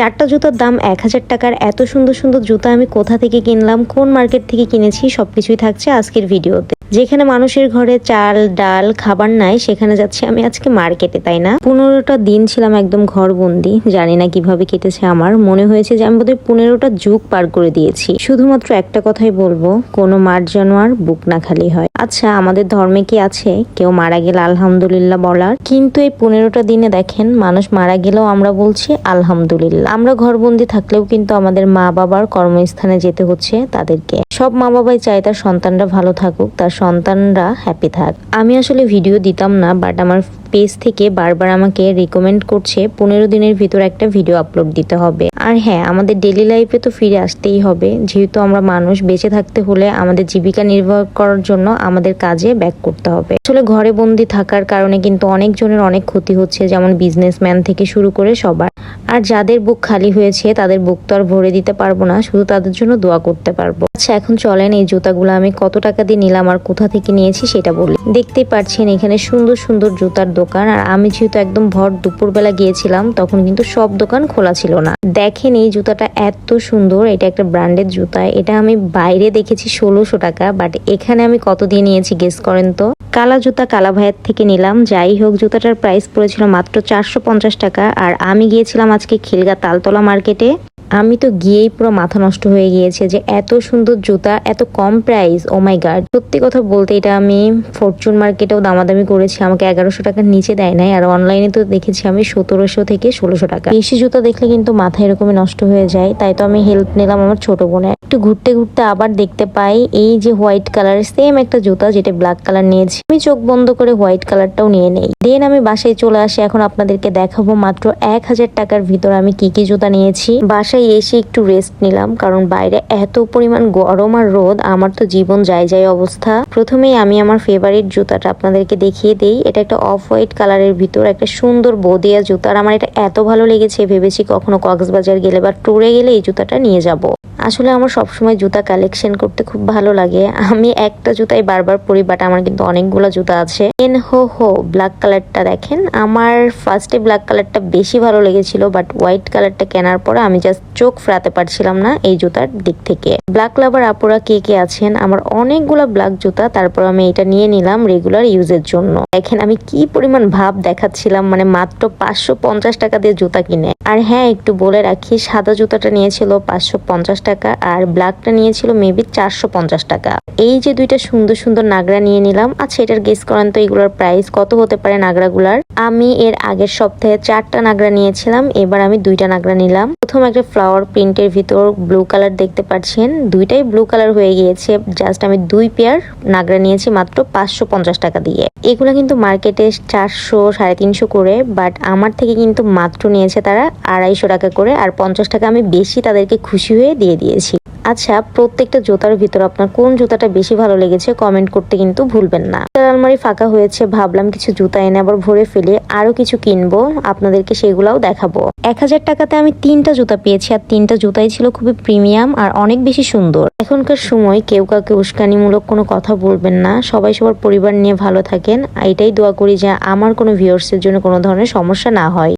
চারটা জুতার দাম 1000 টাকার। এত সুন্দর সুন্দর জুতা আমি কোথা থেকে কিনলাম, কোন মার্কেট থেকে কিনেছি, সবকিছুই থাকছে আজকের ভিডিওতে। যেখানে মানুষের ঘরে চাল ডাল খাবার নাই, সেখানে যাচ্ছি আমি আজকে মার্কেটে, তাই না? 15টা দিন ছিলাম একদম ঘরবন্দি। জানি না কিভাবে কেটেছে, আমার মনে হয়েছে যে আমি বোধহয় 15টা যুগ পার করে দিয়েছি। শুধুমাত্র একটা কথাই বলবো, কোনো মার জানোয়ার বুক না খালি হয়। আচ্ছা, আমাদের ধর্মে কি আছে কেউ মারা গেলে আলহামদুলিল্লাহ বলার? কিন্তু এই 15টা দিনে দেখেন, মানুষ মারা গেলেও আমরা বলছি আলহামদুলিল্লাহ। আমরা ঘরবন্দি থাকলেও কিন্তু আমাদের মা বাবার কর্মস্থানে যেতে হচ্ছে তাদেরকে। সব মা বাবাই চায় তার সন্তানরা ভালো থাকুক, তার সন্তানরা হ্যাপি থাক। আমি আসলে ভিডিও দিতাম না, বাট আমার পেজ থেকে বারবার আমাকে রিকমেন্ড করছে 15 দিনের ভিতর একটা ভিডিও আপলোড দিতে হবে। আর হ্যাঁ, আমাদের ডেইলি লাইফে তো ফিরে আসতেই হবে, যেহেতু আমরা মানুষ। বেঁচে থাকতে হলে আমাদের জীবিকা নির্বাহ করার জন্য আমাদের কাজে ব্যাক করতে হবে। আসলে ঘরে বন্দি থাকার কারণে কিন্তু অনেকজনের অনেক ক্ষতি হচ্ছে, যেমন বিজনেসম্যান থেকে শুরু করে সবার। আর যাদের বুক খালি হয়েছে তাদের বুক তো আর ভরে দিতে পারবো না, শুধু তাদের জন্য দোয়া করতে পারবো। আচ্ছা, এখন চলেন এই জুতাগুলো আমি কত টাকা দিয়ে নিলাম আর কোথা থেকে নিয়েছি সেটা বলি। দেখতেই পাচ্ছেন এখানে সুন্দর সুন্দর জুতার দোকান। আর আমি যেহেতু একদম ভর দুপুরবেলা গিয়েছিলাম, তখন কিন্তু সব দোকান খোলা ছিল না। দেখেন এই জুতাটা এত সুন্দর, এটা একটা ব্র্যান্ডেড জুতা। এটা আমি বাইরে দেখেছি 1600 টাকা, বাট এখানে আমি কত দিয়ে নিয়েছি গেস করেন তো? কালা জুতা কালা ভাইয়ের থেকে নিলাম। যাই হোক, জুতাটার প্রাইস পড়েছিল মাত্র 450 টাকা। আর আমি গিয়েছিলাম আজকে খিলগা তালতলা মার্কেটে। আমি তো গিয়েই পুরো মাথা নষ্ট হয়ে গিয়েছে যে এত সুন্দর জুতা এত কম প্রাইস। ও মাই গড, সত্যি কথা বলতে এটা আমি ফরচুন মার্কেটেও দামাদামি করেছি, আমাকে 1100 টাকার নিচে দেয় নাই। আর অনলাইনে তো দেখেছি আমি 1700 থেকে 1600 টাকা। বেশি জুতা দেখলে কিন্তু মাথা এরকমই নষ্ট হয়ে যায়, তাই তো আমি হেল্প নিলাম আমার ছোট বোনের। একটু ঘুরতে ঘুরতে আবার দেখতে পাই এই যে হোয়াইট কালারের সেম একটা জুতা, যেটা ব্ল্যাক কালার নিয়েছি। আমি চোখ বন্ধ করে হোয়াইট কালারটাও নিয়ে নেই। দেন আমি বাসায় চলে আসি। এখন আপনাদেরকে দেখাবো মাত্র 1000 টাকার ভিতর আমি কি কি জুতা নিয়েছি। বাসায় এসে একটু রেস্ট নিলাম, কারণ বাইরে এত পরিমাণ গরম আর রোদ, আমার তো জীবন যায় যায় অবস্থা। প্রথমেই আমি আমার ফেভারিট জুতাটা আপনাদেরকে দেখিয়ে দেই। এটা একটা অফ হোয়াইট কালারের ভিতর একটা সুন্দর বোদিয়া জুতা। আর আমার এটা এত ভালো লেগেছে, ভেবেছি কখনো কক্সবাজার গেলে বা ট্যুরে গেলে এই জুতাটা নিয়ে যাব। আসলে আমার সবসময় জুতা কালেকশন করতে খুব ভালো লাগে। আমি একটা জুতাই বারবার পরি, বাট আমার কিন্তু অনেকগুলো জুতা আছে। হো ব্ল্যাক কালারটা দেখেন, আমার ফার্স্টে ব্ল্যাক কালারটা বেশি ভালো লেগেছিল, বাট হোয়াইট কালারটা কেনার পরে আমি জাস্ট চোখ ফেরাতে পারছিলাম না এই জুতার দিক থেকে। ব্ল্যাক লাভার আপুরা কে কে আছেন? আমার অনেকগুলো ব্ল্যাক জুতা, তারপর আমি এটা নিয়ে নিলাম রেগুলার ইউজের জন্য। দেখেন আমি কি পরিমাণ ভাব দেখাচ্ছিলাম, মানে মাত্র 550 টাকা দিয়ে জুতা কিনে। আর হ্যাঁ, একটু বলে রাখি, সাদা জুতাটা নিয়েছিল 550 টাকা আর ব্ল্যাকটা নিয়েছিল মেবি 450 টাকা। এই যে দুইটা সুন্দর সুন্দর নাগরা নিয়ে নিলাম। আচ্ছা, এটার গেস করেন তো এগুলোর প্রাইস কত হতে পারে নাগরাগুলার? আমি এর আগের সপ্তাহে 4টা নাগরা নিয়েছিলাম, এবার আমি 2টা নাগরা নিলাম। প্রথম একটা ফ্লাওয়ার প্রিন্টের ভিতর ব্লু কালার দেখতে পাচ্ছেন, দুইটাই ব্লু কালার হয়ে গিয়েছে। জাস্ট আমি 2 পেয়ার নাগরা নিয়েছি মাত্র 550 টাকা দিয়ে। এগুলা কিন্তু মার্কেটে 400 350 করে, বাট আমার থেকে কিন্তু মাত্র নিয়েছে তারা 250 টাকা করে। আর 50 টাকা আমি বেশি তাদেরকে খুশি হয়ে দিয়ে দিয়েছি। আচ্ছা, প্রত্যেকটা জুতার ভিতর আপনার কোন জুতাটা বেশি ভালো লেগেছে কমেন্ট করতে কিন্তু ভুলবেন না। আলমারি ফাঁকা হয়েছে, ভাবলাম কিছু জুতা এনে আবার ভরে ফেলে আরো কিছু কিনবো, আপনাদেরকে সেগুলাও দেখাবো। 1000 টাকাতে আমি 3টা জুতা পেয়েছি, আর 3টা জুতাই ছিল খুবই প্রিমিয়াম আর অনেক বেশি সুন্দর। এখনকার সময় কেউ কাউকে উস্কানিমূলক কোনো কথা বলবেন না, সবাই সবার পরিবার নিয়ে ভালো থাকেন। এটাই দোয়া করি যে আমার কোনো ভিউয়ার্সের জন্য কোনো ধরনের সমস্যা না হয়।